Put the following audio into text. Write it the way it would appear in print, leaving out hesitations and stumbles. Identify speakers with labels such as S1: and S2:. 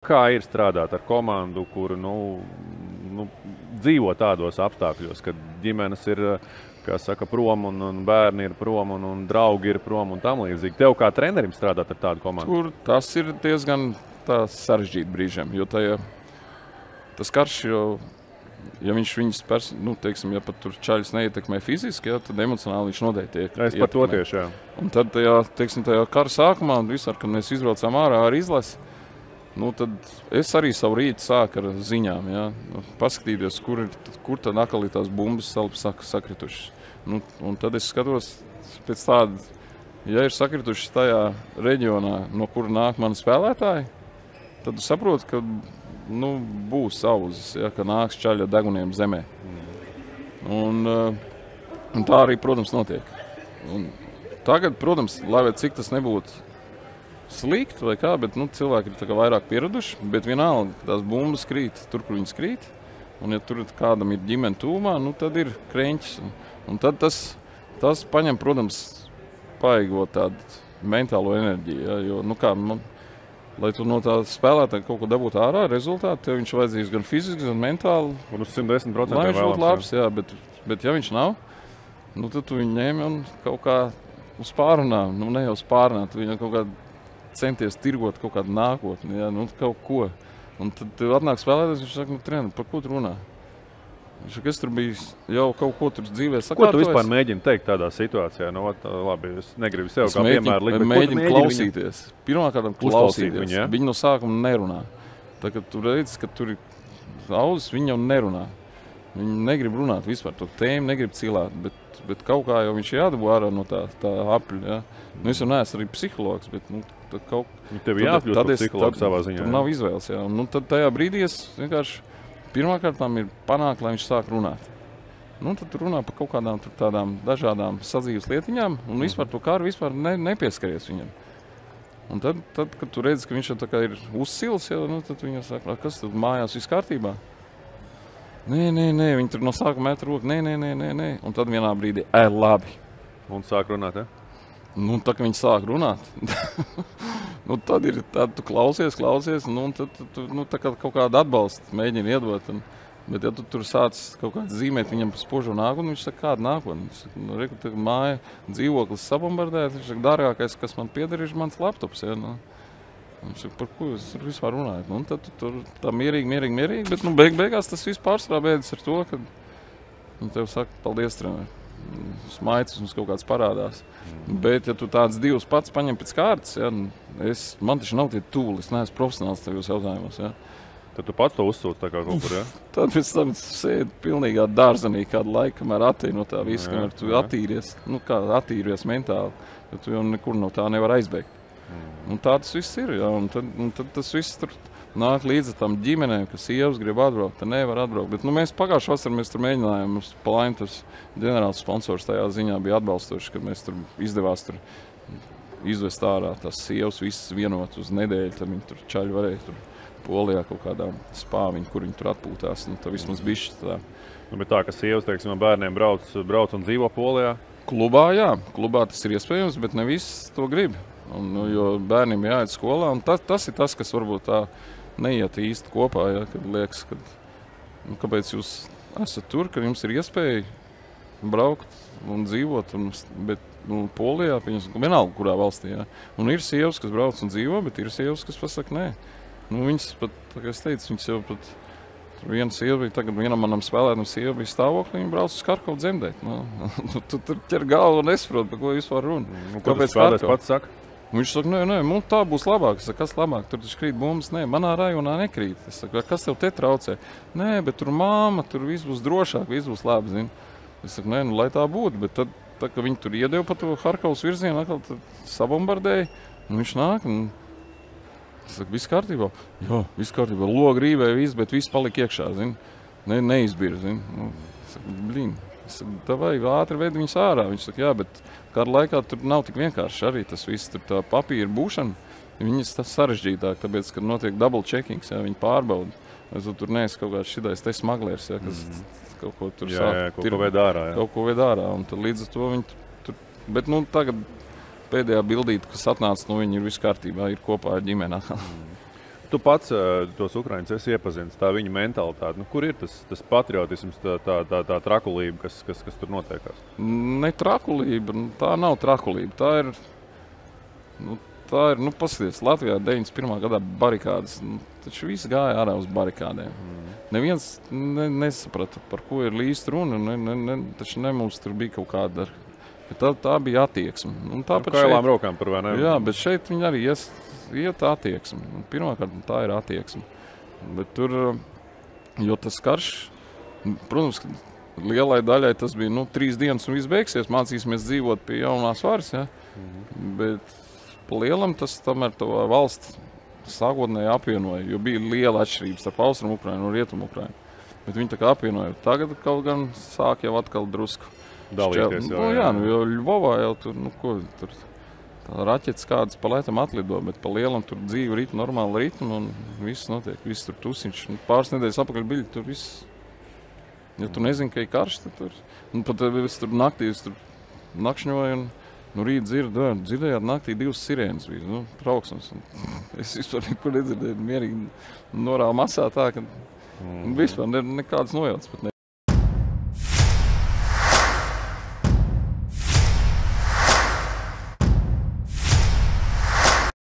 S1: Kā ir strādāt ar komandu, kuru dzīvo tādos apstākļos, kad ģimenes ir prom un bērni ir prom un draugi ir prom un tam līdzīgi? Tev kā trenerim strādāt ar tādu komandu?
S2: Tur tas ir diezgan sarežģīti brīžiem, jo tas karš, ja viņš viņas, teiksim, ja pat tur čaļus neietekmē fiziski, tad emocionāli viņš noteikti ietekmē.
S1: Es par to tieši, jā.
S2: Un tad tajā kara sākumā, visur, kad mēs izbraucām ārā ar izlasi, tad es arī savu rītu sāku ar ziņām, paskatīties, kur tad atkal ir tās bumbas sakritušas. Un tad es skatos pēc tāda, ja ir sakritušas tajā reģionā, no kura nāk mani spēlētāji, tad saprotu, ka būs sauzes, ka nāks čaļi ar deguniem zemē. Un tā arī, protams, notiek. Un tagad, protams, lai vai cik tas nebūtu slikti vai kā, bet cilvēki ir vairāk pieraduši, bet vienalga, tās bumbas krīt tur, kur viņas krīt, un ja tur kādam ir ģimene tūmā, tad ir kreņķis. Un tad tas paņem, protams, paiegot tādu mentālo enerģiju, jo, lai tu no tā spēlētāja kaut ko dabūtu ārā, rezultātu, tev viņš vajadzīgs gan fiziski, gan mentāli.
S1: Un uz 110%
S2: lai viņš būtu labs, jā, bet ja viņš nav, tad tu viņu ņēmi un kaut kā uz pārunā, ne jau uz pārunā, tu viņu kaut kā centies tirgot kaut kādu nākotni, kaut ko. Un tad tev atnāk spēlētājs, viņš saka, trener, par ko tu runā? Viņš saka, es tur biju jau kaut ko tur dzīvē sakārtojis.
S1: Ko tu vispār mēģini teikt tādā situācijā? Labi, es negribu sev kā piemēru likt, bet
S2: mēģinu klausīties. Pirmkārt, klausīties.
S1: Viņu, ja?
S2: Viņi no sākuma nerunā. Tā, kad tu redzi, ka tur ir ausis, viņi jau nerunā. Viņi negrib runāt vispār to tēmu, negrib cilāt, bet kaut kā jau viņš jādabū ārā no tā apļa. Ja? Es jau neesmu arī psihologs, bet
S1: tev jākļūst par psihologu savā ziņā.
S2: Tur nav izvēles, jā. Un tad tajā brīdī es vienkārši pirmkārtām ir panākt, lai viņš sāk runāt. Tad tu runā par kaut kādām tādām dažādām sadzīves lietiņām un vispār to kāru vispār nepieskaries viņam. Un tad, kad tu redzi, ka viņš jau tā kā ir uzsils, tad viņa saka, kas tad mājās viss kārtībā? Nē, viņi tur no sākuma met roku, nē. Un tad vienā brīdī, labi.
S1: Un sāk runāt, ja?
S2: Tā, ka viņi sāk runāt, tad tu klausies, tad tā kā kaut kādu atbalstu mēģini iedot. Bet ja tu tur sāc kaut kādu zīmēt viņam par spožo nākotni, viņš saka, kāda nākotne? Viņš saka, reku, tā māja, dzīvoklis sabombardēt, viņš saka, dārgākais, kas man pieder, ir mans laptops. Ja? Viņš saka, par ko jūs vispār runājat? Tad tu tur tā mierīgi, bet beigās tas viss pārsvarā beidzas ar to, ka tev saka, paldies, trener. Smaicis mums kaut kāds parādās. Bet, ja tu tāds divus pats paņem pēc kārtas, man taču nav tie tūli, es neesmu profesionāls tajos jautājumos. Ja?
S1: Tad tu pats to uzsūti tā kā kaut kur, ja?
S2: Tad pēc tam sēdi pilnīgā dārzenī kādu laiku, kamēr attīri no tā visu, kamēr tu attīries mentāli, jo tu jau nekur no tā nevar aizbēgt. Un tā tas viss ir, ja? Un tad tas viss tur nāk līdzi tam ģimenēm, ka sievas grib atbraukt, tad nevar atbraukt. Bet mēs pagājušā vasarā mēs tur mēģinājām, mums Palaim tas ģenerāls sponsors tajā ziņā bija atbalstoši, kad mēs tur izdevās tur izvest ārā tās sievas visas vienot uz nedēļu, tad viņi tur čaļi varēja tur Polijā kaut kādā spāviņu, kur viņi tur atpūtās. Tā vismaz bišķi tā.
S1: Bet tā, ka sievas, teiksim, bērniem brauc un dzīvo Polijā?
S2: Klubā, jā. Klubā tas ir iespējams, bet ne viss to grib. Jo bērniem jāiet skolā, un tas ir tas, kas varbūt tā neiet īsti kopā, ja, kad liekas, kāpēc jūs esat tur, ka jums ir iespēja braukt un dzīvot, bet Polijā, vienalga kurā valstī, ja. Un ir sievas, kas brauc un dzīvo, bet ir sievas, kas pasaka nē. Viņas pat, tā kā es teicu, viņas jau pat, viena sieva bija, tagad vienam manam spēlētam sieva bija stāvoklī, viņa brauc uz Karkovu dzemdēt. Tu tur ķer galvu un nesaprot, par ko vispār runa.
S1: Kāpēc spēlētājs pats saka?
S2: Viņš saka, nē, mums tā būs labāk. Es saku, kas labāk? Tur taču krīt bumbas. Nē, manā rajonā nekrīt. Es saku, kas tev te traucē? Nē, bet tur māma, tur viss būs drošāk, viss būs labi, zini. Es saku, nē, lai tā būtu, bet tad, kad viņi tur iedeva pa to Harkovas virzienu, atkal sabombardēja, un viņš nāk, un es saku, viss kārtībā? Jā, viss kārtībā. Loga rīvēja viss, bet viss palika iekšā, zini. Neizbir, zini. Es saku, blīn. Es saku, tā vajag ātri veid viņus ārā. Viņš saka, jā, bet kādu laikā tur nav tik vienkārši arī tas viss, tur tā papīra būšana, viņas tas sarežģītāk, tāpēc, kad notiek double checkings, jā, viņi pārbauda. Es tur neesmu kaut kāds šitais te smaglērs, jā, kas kaut ko tur sāk.
S1: Kaut ko ved ārā, jā.
S2: Kaut ko ved ārā, un tad līdz ar to viņi tur, bet, tagad pēdējā bildīte, kas atnāca, viņi ir viss kārtībā, ir kopā ar ģimeni.
S1: Tu pats tos ukraiņus esi iepazinis, tā viņa mentalitāte. Nu, kur ir tas patriotisms, tā trakulība, kas tur notiekās?
S2: Ne trakulība, tā nav trakulība. Tā ir, paskaties, Latvijā 91. gadā barikādes. Taču visi gāja ārā uz barikādēm. Neviens nesaprata, par ko ir līsti runa. Taču mums tur bija kaut kāda. Tā bija attieksme.
S1: Kailām rokām par vai ne?
S2: Jā, bet šeit viņi arī iet attieksme. Pirmkārt, tā ir attieksme. Bet tur, jo tas karš, protams, lielai daļai tas bija 3 dienas un viss beigsies. Mācīsimies dzīvot pie jaunās varas. Ja? Bet pa lielam tas tomēr to valsts sākotnēji apvienoja, jo bija liela atšķirība starp Austrumu Ukrainu un Rietumu Ukrainu. Bet viņi tā kā apvienoja. Tagad kaut gan sāk jau atkal drusku
S1: dalīties.
S2: Jo Ļvovā jau tur tā raķetes kādas pa lētam atlido, bet pa lielam tur dzīve ritmu, normāla ritmu un viss notiek. Viss tur tusiņš. Pāris nedēļas apakaļ biļi, tur viss. Ja tu nezini, ka ir karš, tad tur. Pat es tur naktīs nakšņoju un rīt dzirdējāt naktī 2 sirēnas bija, trauksmes. Es vispār neko nedzirdēju, mierīgi norāvu masā tā, ka vispār nekādas nojautas pat ne.